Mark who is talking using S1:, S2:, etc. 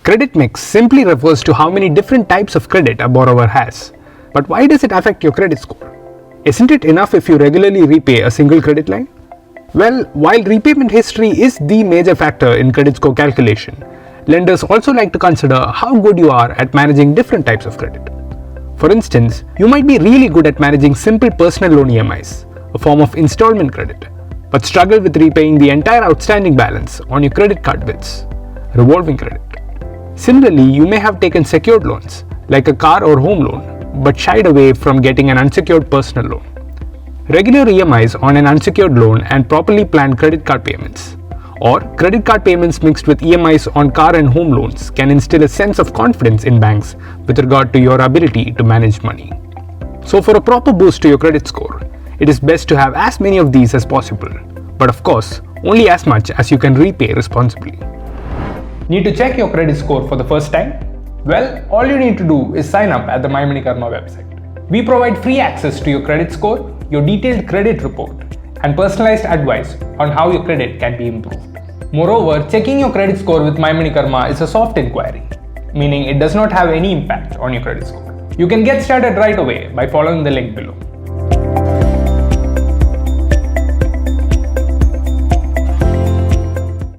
S1: Credit mix simply refers to how many different types of credit a borrower has. But why does it affect your credit score? Isn't it enough if you regularly repay a single credit line? Well, while repayment history is the major factor in credit score calculation, lenders also like to consider how good you are at managing different types of credit. For instance, you might be really good at managing simple personal loan EMIs, a form of installment credit, but struggle with repaying the entire outstanding balance on your credit card bills, revolving credit. Similarly, you may have taken secured loans, like a car or home loan, but shied away from getting an unsecured personal loan. Regular EMIs on an unsecured loan and properly planned credit card payments, or credit card payments mixed with EMIs on car and home loans, can instill a sense of confidence in banks with regard to your ability to manage money. So for a proper boost to your credit score, it is best to have as many of these as possible, but of course, only as much as you can repay responsibly. Need to check your credit score for the first time? Well, all you need to do is sign up at the MyMoneyKarma website. We provide free access to your credit score, your detailed credit report, and personalized advice on how your credit can be improved. Moreover, checking your credit score with MyMoneyKarma is a soft inquiry, meaning it does not have any impact on your credit score. You can get started right away by following the link below.